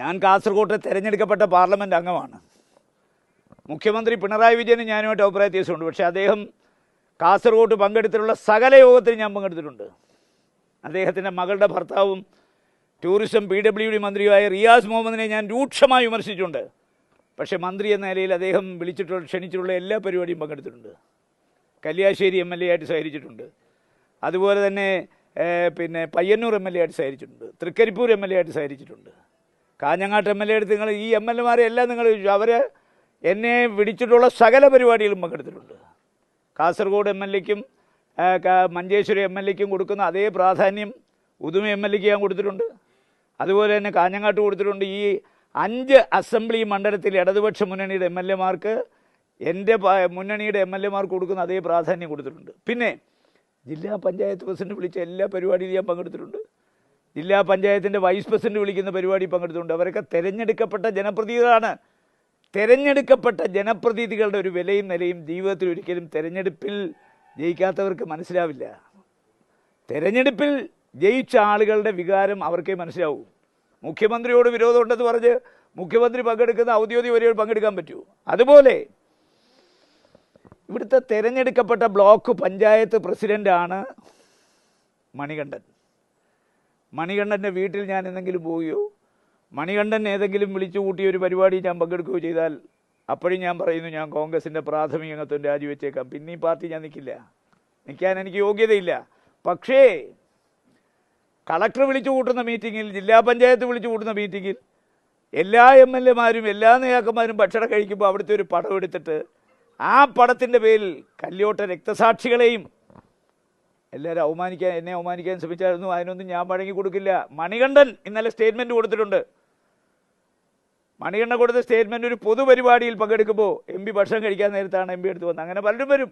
ഞാൻ കാസർഗോട്ട് തിരഞ്ഞെടുക്കപ്പെട്ട പാർലമെൻറ്റ് അംഗമാണ്. മുഖ്യമന്ത്രി പിണറായി വിജയന് ഞാനുമായിട്ട് അഭിപ്രായ വ്യത്യാസമുണ്ട്. പക്ഷേ അദ്ദേഹം കാസർഗോട്ട് പങ്കെടുത്തിട്ടുള്ള സകല യോഗത്തിൽ ഞാൻ പങ്കെടുത്തിട്ടുണ്ട്. അദ്ദേഹത്തിൻ്റെ മകളുടെ ഭർത്താവും ടൂറിസം PWD മന്ത്രിയുമായ റിയാസ് മുഹമ്മദിനെ ഞാൻ രൂക്ഷമായി വിമർശിച്ചിട്ടുണ്ട്. പക്ഷേ മന്ത്രി എന്ന നിലയിൽ അദ്ദേഹം ക്ഷണിച്ചിട്ടുള്ള എല്ലാ പരിപാടിയും പങ്കെടുത്തിട്ടുണ്ട്. കല്യാശ്ശേരി MLA ആയിട്ട് സഹകരിച്ചിട്ടുണ്ട്. അതുപോലെ തന്നെ പയ്യന്നൂർ MLA ആയിട്ട് സഹകരിച്ചിട്ടുണ്ട്. തൃക്കരിപ്പൂർ MLA ആയിട്ട് സഹകരിച്ചിട്ടുണ്ട്. കാഞ്ഞങ്ങാട്ട് MLA എടുത്ത് നിങ്ങൾ ഈ MLA എല്ലാം നിങ്ങൾ അവർ എന്നെ വിളിച്ചിട്ടുള്ള സകല പരിപാടികളും പങ്കെടുത്തിട്ടുണ്ട്. കാസർഗോഡ് MLAക്കും മഞ്ചേശ്വരം MLAക്കും കൊടുക്കുന്ന അതേ പ്രാധാന്യം ഉദുമ MLAക്ക് ഞാൻ കൊടുത്തിട്ടുണ്ട്. അതുപോലെ തന്നെ കാഞ്ഞങ്ങാട്ട് കൊടുത്തിട്ടുണ്ട്. ഈ 5 അസംബ്ലി മണ്ഡലത്തിൽ ഇടതുപക്ഷ മുന്നണിയുടെ MLAമാർക്ക് എൻ്റെ മുന്നണിയുടെ MLAമാർക്ക് കൊടുക്കുന്ന അതേ പ്രാധാന്യം കൊടുത്തിട്ടുണ്ട്. പിന്നെ ജില്ലാ പഞ്ചായത്ത് പ്രസിഡന്റ് വിളിച്ച എല്ലാ പരിപാടിയിലും ഞാൻ പങ്കെടുത്തിട്ടുണ്ട്. ജില്ലാ പഞ്ചായത്തിൻ്റെ വൈസ് പ്രസിഡന്റ് വിളിക്കുന്ന പരിപാടി പങ്കെടുത്തിട്ടുണ്ട്. അവരൊക്കെ തിരഞ്ഞെടുക്കപ്പെട്ട ജനപ്രതിനിധികളാണ്. തിരഞ്ഞെടുക്കപ്പെട്ട ജനപ്രതിനിധികളുടെ ഒരു വിലയും നിലയും ജീവിതത്തിൽ ഒരിക്കലും തിരഞ്ഞെടുപ്പിൽ ജയിക്കാത്തവർക്ക് മനസ്സിലാവില്ല. തിരഞ്ഞെടുപ്പിൽ ജയിച്ച ആളുകളുടെ വികാരം അവർക്കേ മനസ്സിലാവൂ. മുഖ്യമന്ത്രിയോട് വിരോധമുണ്ടെന്ന് പറഞ്ഞ് മുഖ്യമന്ത്രി പങ്കെടുക്കുന്ന ഔദ്യോഗിക പരിപാടി പങ്കെടുക്കാൻ പറ്റുമോ? അതുപോലെ ഇവിടുത്തെ തിരഞ്ഞെടുക്കപ്പെട്ട ബ്ലോക്ക് പഞ്ചായത്ത് പ്രസിഡൻ്റാണ് മണികണ്ഠൻ. മണികണ്ഠൻ്റെ വീട്ടിൽ ഞാൻ എന്തെങ്കിലും പോവുകയോ മണികണ്ഠൻ ഏതെങ്കിലും വിളിച്ചു കൂട്ടിയ ഒരു പരിപാടി ഞാൻ പങ്കെടുക്കുകയോ ചെയ്താൽ അപ്പോഴും ഞാൻ പറയുന്നു, ഞാൻ കോൺഗ്രസിൻ്റെ പ്രാഥമിക അംഗത്വം രാജിവെച്ചേക്കാം. പിന്നെ ഈ പാർട്ടി ഞാൻ നിൽക്കാൻ എനിക്ക് യോഗ്യതയില്ല. പക്ഷേ കളക്ടർ വിളിച്ചു കൂട്ടുന്ന മീറ്റിങ്ങിൽ, ജില്ലാ പഞ്ചായത്ത് വിളിച്ചു കൂട്ടുന്ന മീറ്റിങ്ങിൽ എല്ലാ MLAമാരും എല്ലാ നേതാക്കന്മാരും ഭക്ഷണം കഴിക്കുമ്പോൾ അവിടുത്തെ ഒരു പടം എടുത്തിട്ട് ആ പടത്തിൻ്റെ പേരിൽ കല്യോട്ട രക്തസാക്ഷികളെയും എല്ലാവരും എന്നെ അവമാനിക്കാൻ ശ്രമിച്ചായിരുന്നു. അതിനൊന്നും ഞാൻ വഴങ്ങി കൊടുക്കില്ല. മണികണ്ഠൻ ഇന്നലെ സ്റ്റേറ്റ്മെൻറ്റ് കൊടുത്തിട്ടുണ്ട്. മണികണ്ഠൻ കൊടുത്ത സ്റ്റേറ്റ്മെൻറ്റ് ഒരു പൊതുപരിപാടിയിൽ പങ്കെടുക്കുമ്പോൾ MP ഭക്ഷണം കഴിക്കാൻ നേരത്താണ് MP എടുത്ത് വന്നത്. അങ്ങനെ പലരും വരും.